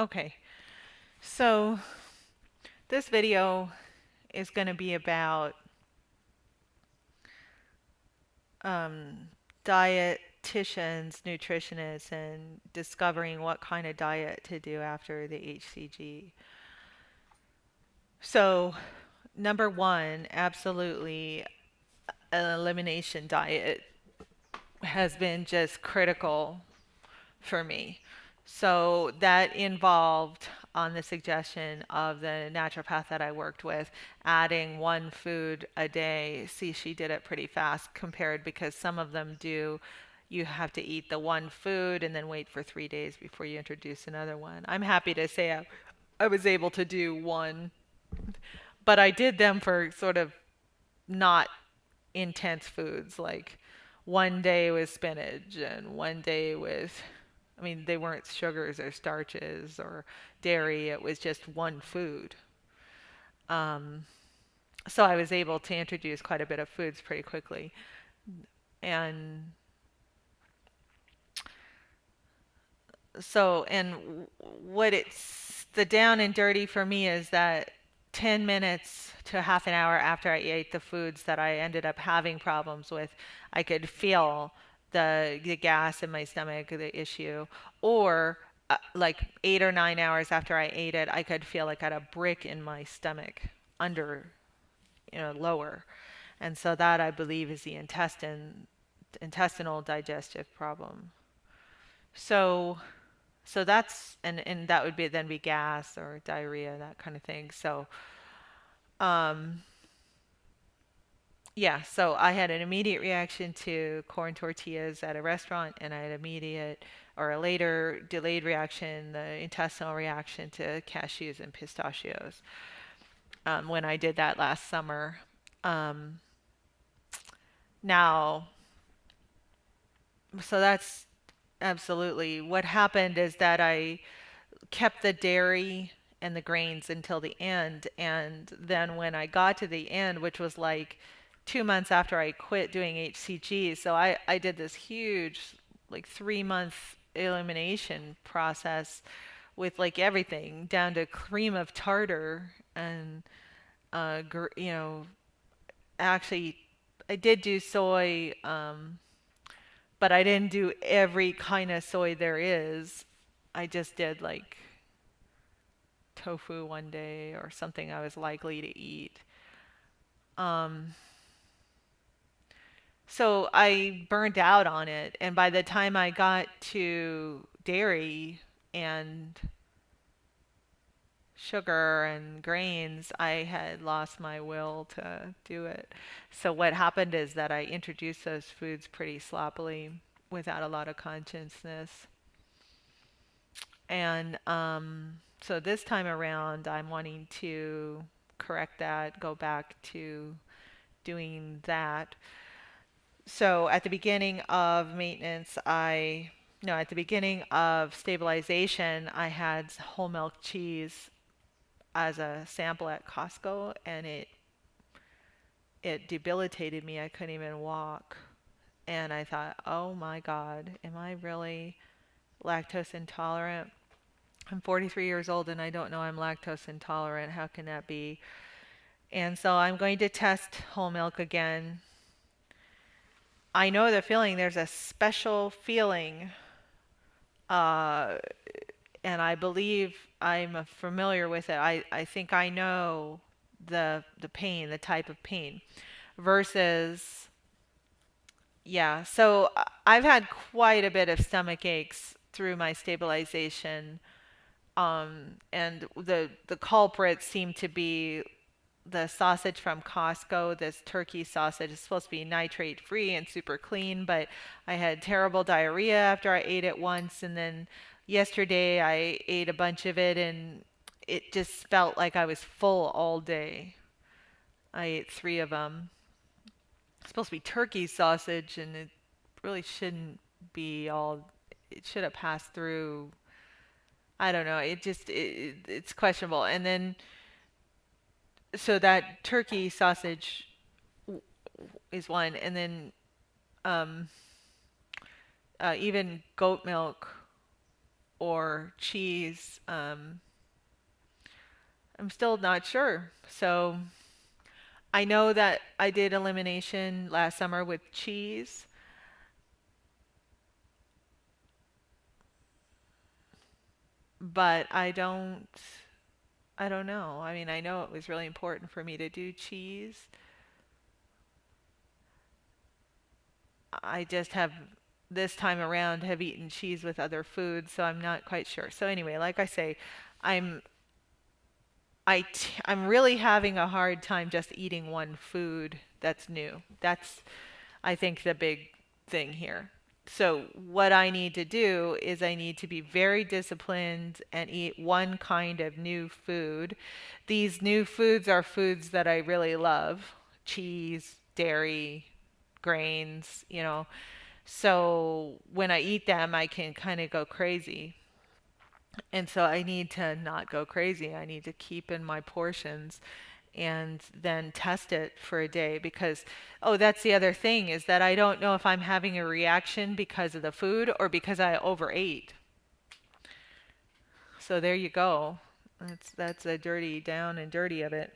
Okay, so this video is going to be about um, dietitians, nutritionists, and discovering what kind of diet to do after the HCG. So, number one, absolutely, an elimination diet has been just critical for me. So that involved, on the suggestion of the naturopath that I worked with, adding one food a day. See, she did it pretty fast compared because some of them do. You have to eat the one food and then wait for 3 days before you introduce another one. I'm happy to say I was able to do one, but I did them for sort of not intense foods, like one day with spinach and one day with, I mean, they weren't sugars or starches or dairy, it was just one food. Um, so I was able to introduce quite a bit of foods pretty quickly. And what it's the down and dirty for me is that 10 minutes to half an hour after I ate the foods that I ended up having problems with, I could feel the gas in my stomach, the issue, or like 8 or 9 hours after I ate it, I could feel like I had a brick in my stomach under, lower. And so that I believe is the intestinal digestive problem. So that's and that would be then be gas or diarrhea, that kind of thing. So um yeah, so I had an immediate reaction to corn tortillas at a restaurant, and I had immediate or a later delayed reaction, the intestinal reaction to cashews and pistachios, when I did that last summer. Um, now, so that's absolutely what happened is that I kept the dairy and the grains until the end. And then when I got to the end, which was like 2 months after I quit doing HCG, so I did this huge, like 3 month elimination process with like everything down to cream of tartar and, actually, I did do soy, but I didn't do every kind of soy there is. I just did like tofu one day or something I was likely to eat. Um, so I burned out on it, and by the time I got to dairy and sugar and grains, I had lost my will to do it. So what happened is that I introduced those foods pretty sloppily without a lot of consciousness. And so this time around, I'm wanting to correct that, go back to doing that. So at the beginning of maintenance, no, at the beginning of stabilization, I had whole milk cheese as a sample at Costco, and it debilitated me. I couldn't even walk. And I thought, oh my God, am I really lactose intolerant? I'm 43 years old and I don't know I'm lactose intolerant. How can that be? And so I'm going to test whole milk again. I know the feeling, there's a special feeling, uh, and I believe I'm familiar with it. I think I know the pain, the type of pain, versus, yeah. So I've had quite a bit of stomach aches through my stabilization, and the culprits seem to be the sausage from Costco. This turkey sausage is supposed to be nitrate free and super clean, but I had terrible diarrhea after I ate it once, and then yesterday I ate a bunch of it, and it just felt like I was full all day. I ate three of them. It's supposed to be turkey sausage, and it really shouldn't be all. It should have passed through. I don't know. It's questionable. And then so that turkey sausage is one, and then um, even goat milk or cheese. I'm still not sure. So I know that I did elimination last summer with cheese, but I don't know. I mean, I know it was really important for me to do cheese. I just have this time around have eaten cheese with other foods, so I'm not quite sure. So anyway, like I say, I'm I'm really having a hard time just eating one food that's new. That's I think the big thing here. So what I need to do is I need to be very disciplined and eat one kind of new food. These new foods are foods that I really love. Cheese, dairy, grains, you know. So when I eat them, I can kind of go crazy. And so I need to not go crazy. I need to keep in my portions and then test it for a day because, oh, that's the other thing is that I don't know if I'm having a reaction because of the food or because I overate. So there you go. That's a dirty down and dirty of it.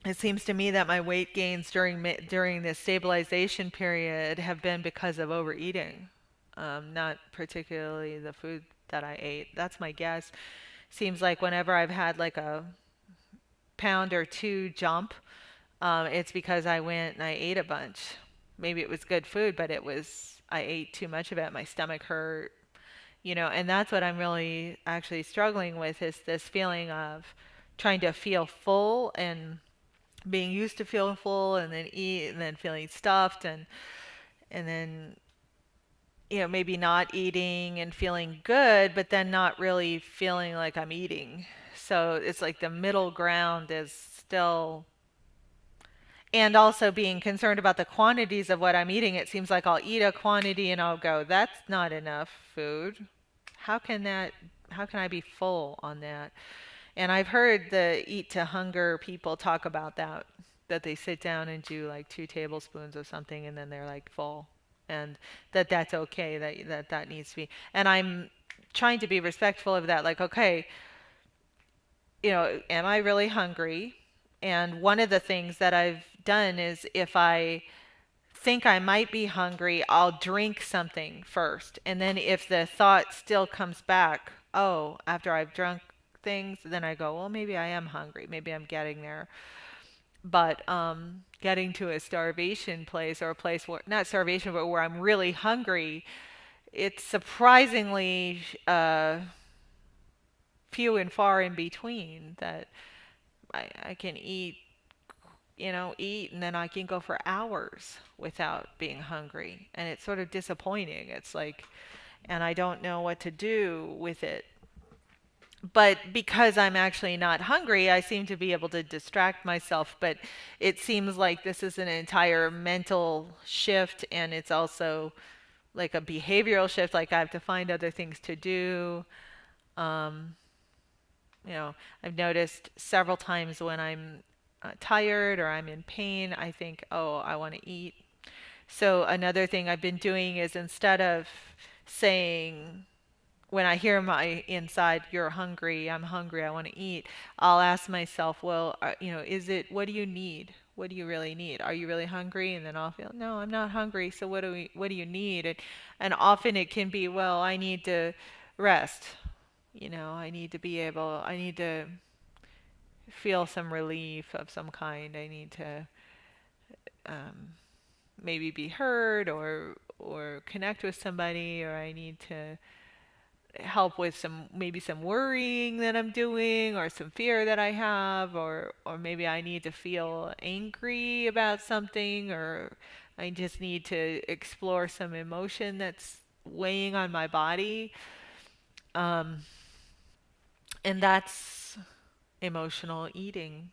It seems to me that my weight gains during this stabilization period have been because of overeating, not particularly the food that I ate. That's my guess. Seems like whenever I've had like a pound or two jump, it's because I went and I ate a bunch. Maybe it was good food, but I ate too much of it. My stomach hurt, you know, and that's what I'm really actually struggling with is this feeling of trying to feel full and being used to feeling full and then eat and then feeling stuffed and then maybe not eating and feeling good but then not really feeling like I'm eating. So it's like the middle ground is still, and also being concerned about the quantities of what I'm eating. It seems like I'll eat a quantity and I'll go, that's not enough food. How can that how can I be full on that? And I've heard the eat to hunger people talk about that, that they sit down and do like 2 tablespoons of something and then they're like full. And that's okay, that needs to be. And I'm trying to be respectful of that. Like, okay, am I really hungry? And one of the things that I've done is if I think I might be hungry, I'll drink something first. And then if the thought still comes back, oh, after I've drunk things, then I go, well, maybe I am hungry. Maybe I'm getting there. But getting to a starvation place or a place where, not starvation, but where I'm really hungry, it's surprisingly few and far in between that I can eat and then I can go for hours without being hungry. And it's sort of disappointing. It's like, and I don't know what to do with it. But because I'm actually not hungry, I seem to be able to distract myself. But it seems like this is an entire mental shift, and it's also like a behavioral shift. Like I have to find other things to do. Um, I've noticed several times when I'm tired or I'm in pain, I think, oh, I want to eat. So another thing I've been doing is instead of saying, when I hear my inside, you're hungry, I'm hungry, I want to eat, I'll ask myself, well, what do you need? What do you really need? Are you really hungry? And then I'll feel, no, I'm not hungry. So what do you need? And often it can be, well, I need to rest. I need to feel some relief of some kind. I need to um, maybe be heard or connect with somebody, or I need to help with some worrying that I'm doing or some fear that I have, or maybe I need to feel angry about something, or I just need to explore some emotion that's weighing on my body. Um, and that's emotional eating.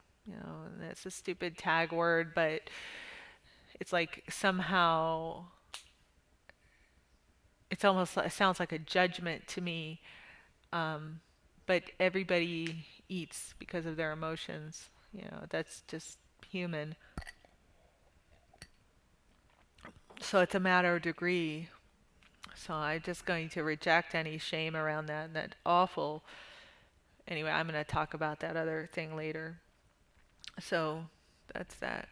That's a stupid tag word, but it's like somehow it sounds like a judgment to me. Um, but everybody eats because of their emotions. That's just human. So it's a matter of degree. So I'm just going to reject any shame around that. That awful. Anyway, I'm going to talk about that other thing later. So that's that.